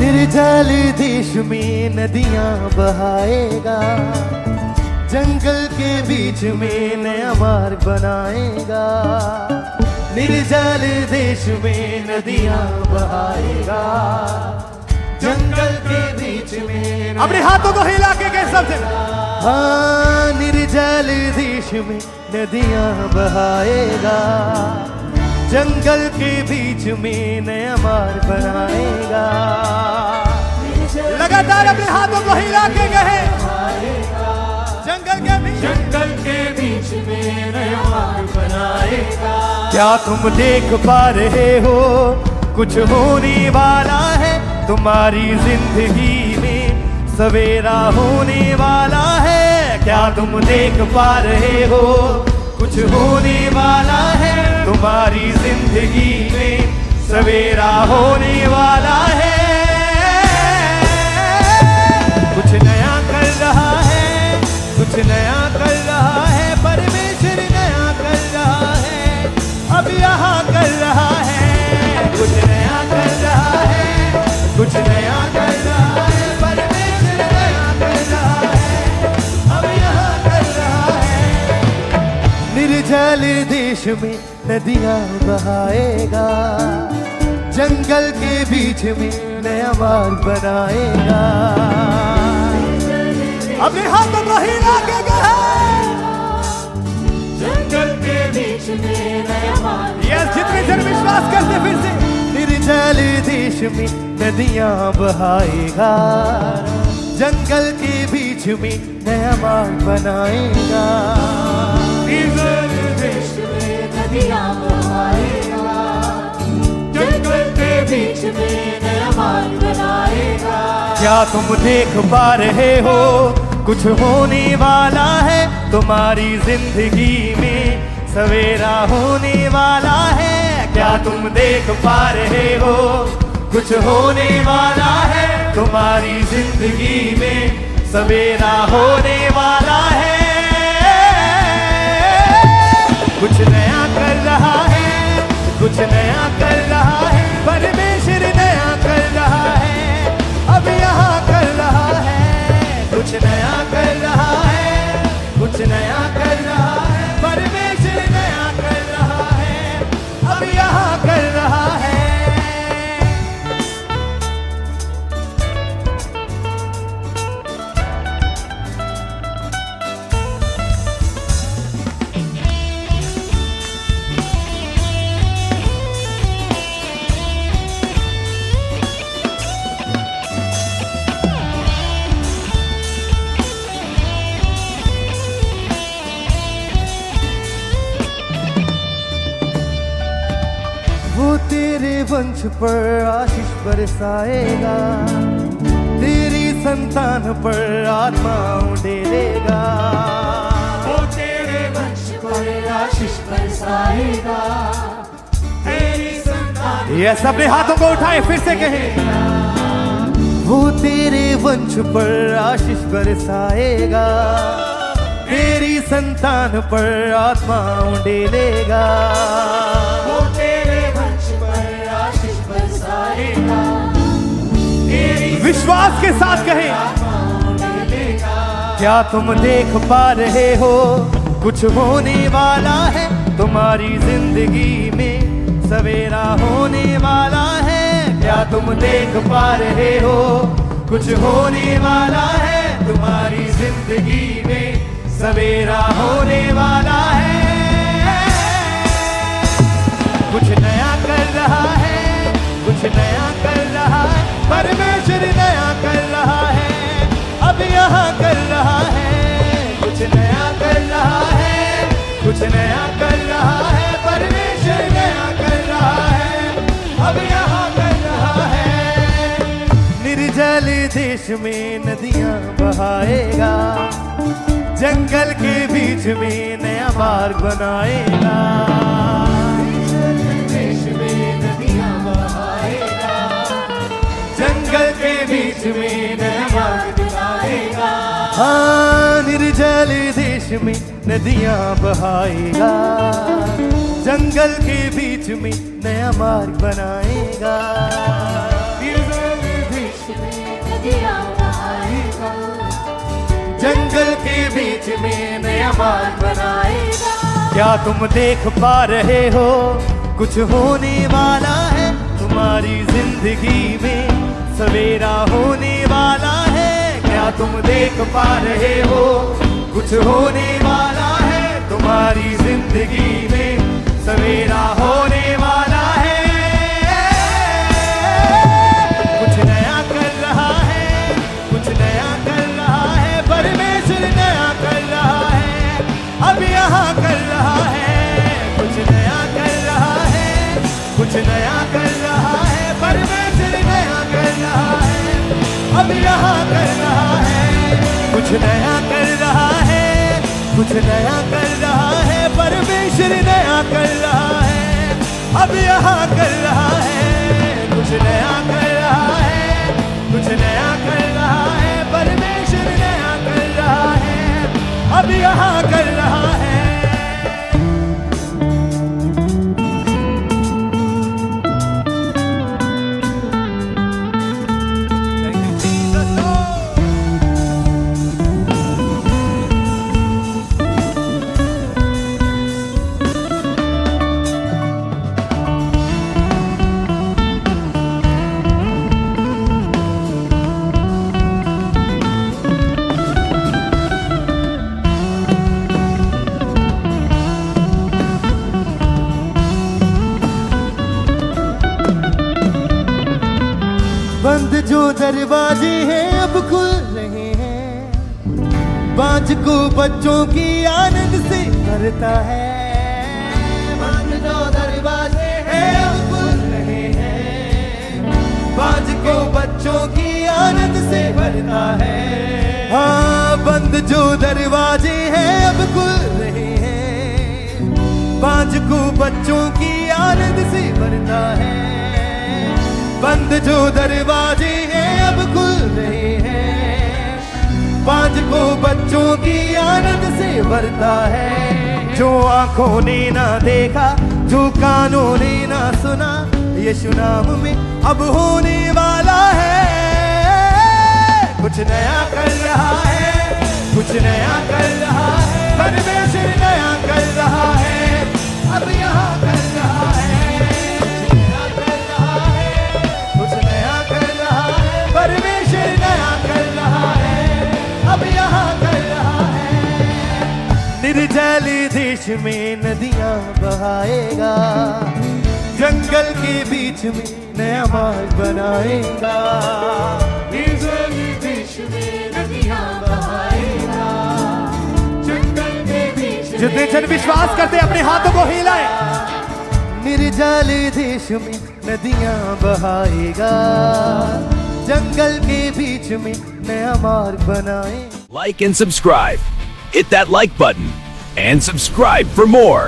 निर्जल देश में नदियां बहाएगा, जंगल के बीच में नया मार्ग बनाएगा। निर्जल देश में नदियां बहाएगा, जंगल के बीच में। अपने हाथों को हिला के कह सबसे। हाँ, निर्जल देश में नदियां बहाएगा, जंगल के बीच में नया मार्ग बनाएगा। लगातार अपने हाथों को हिला के कहे, जंगल के बीच में नया मार्ग बनाएगा। क्या तुम देख पा रहे हो कुछ होने वाला है, तुम्हारी जिंदगी में सवेरा होने वाला है। क्या तुम देख पा रहे हो कुछ होने वाला है, तुम्हारी जिंदगी में सवेरा होने वाला है। कुछ नया कर रहा है, कुछ नया कर रहा है, परमेश्वर नया कर रहा है, अब यहाँ कर रहा है। कुछ नया कर रहा है, कुछ नया कर रहा है, परमेश्वर नया कर रहा है, अब यहाँ कर रहा है। निर्जल देश में नदियां बहाएगा, जंगल के बीच में नया मार्ग बनाएगा। अपने हाथों को हिला के कहे, जंगल के बीच में नया मार्ग। यस, जितने जन विश्वास करते फिर से। निर्जल देश में नदियां बहाएगा, जंगल के बीच में नया मार्ग बनाएगा। निर्जल देश में नदियां बहाएगा, जंगल के बीच में नया मार्ग बनाएगा। क्या तुम देख पा रहे हो कुछ होने वाला है, तुम्हारी जिंदगी में सवेरा होने वाला है। क्या तुम देख पा रहे हो कुछ होने वाला है, तुम्हारी जिंदगी में सवेरा होने वाला है। कुछ नया कर रहा है, कुछ नया कर रहा है, परमेश्वर नया कर रहा है, अब यहाँ कर रहा है। कुछ नया कर रहा है, कुछ नया कर रहा है, परमेश्वर नया कर रहा है, अब यहाँ कर रहा है। वो तेरे वंश पर आशीष बरसाएगा, तेरी संतान पर आत्मा उड़ेलेगा। वो तेरे वंश पर आशीष बरसाएगा, तेरी संतान। यस, अपने हाथों को उठाए फिर से कहें। वो तेरे वंश पर आशीष बरसाएगा, तेरी संतान पर आत्मा उड़ेलेगा। वो तेरे वंश पर आशीष बरसाएगा, तेरी विश्वास के साथ कहें। क्या तुम देख पा रहे हो कुछ होने वाला है, तुम्हारी जिंदगी में सवेरा होने वाला है। क्या तुम देख पा रहे हो कुछ होने वाला है, तुम्हारी जिंदगी में सवेरा होने वाला है। कुछ नया कर रहा है, कुछ नया कर रहा है, परमेश्वर नया कर रहा है, अब यहाँ कर रहा है। कुछ नया कर रहा है, कुछ नया कर रहा है, परमेश्वर नया कर रहा है, अब यहाँ कर रहा है। निर्जल देश में नदियां बहाएगा, जंगल के बीच में नया मार्ग बनाएगा। देश में नदियां बहाएगा, जंगल के बीच में नया मार्ग बनाएगा। हाँ, निर्जल देश में नदियां बहाएगा, जंगल के बीच में नया मार्ग बनाएगा। निर्जल देश बीच में नया मार्ग बनाएगा। क्या तुम देख पा रहे हो कुछ होने वाला है, तुम्हारी जिंदगी में सवेरा होने वाला है। क्या तुम देख पा रहे हो कुछ होने वाला है, तुम्हारी जिंदगी में सवेरा होने वाला है। कुछ नया कर रहा है, कुछ नया कर रहा है, परमेश्वर नया कर रहा है, अब यहाँ कर रहा है। कुछ नया कर रहा है, कुछ नया कर रहा है, परमेश्वर नया कर रहा है, अब यहाँ कर रहा है। कुछ नया कर रहा है, कुछ नया कर रहा है, परमेश्वर नया कर रहा है, अब यहाँ कर रहा है। कुछ नया कर रहा है, कुछ नया कर रहा है, परमेश्वर नया कर रहा है, अब यहाँ कर रहा है। Thank you, Jesus. बंद जो दरवाजे हैं अब खुल रहे हैं, बाँझ को बच्चों की आनंद से भरता है। बंद जो दरवाजे हैं अब खुल रहे हैं, बाँझ को बच्चों की आनंद से भरता है। हाँ, बंद जो दरवाजे हैं अब खुल रहे हैं, बाँझ को बच्चों की आनंद से भरता है। बंद जो दरवाजे हैं अब खुल रहे हैं, बाँझ को बच्चों की आनंद से भरता है। जो आंखों ने ना देखा, जो कानों ने ना सुना, यीशु नाम में अब होने वाला है। कुछ नया कर रहा है, कुछ नया कर रहा है, परमेश्वर नया कर रहा है, अब यहाँ कर रहा है। परमेश्वर नया कर रहा है, अब यहाँ कर रहा है। निर्जल देश में नदियाँ बहाएगा, जंगल के बीच में नया मार्ग बनाएगा। निर्जल देश में नदियाँ बहाएगा, जंगल के बीच में। जितने जन विश्वास करते अपने हाथों को हिलाएं। निर्जल देश में नदियाँ बहाएगा, जंगल के बीच में नया मार्ग बनाए। Like and subscribe. Hit that like button and subscribe for more.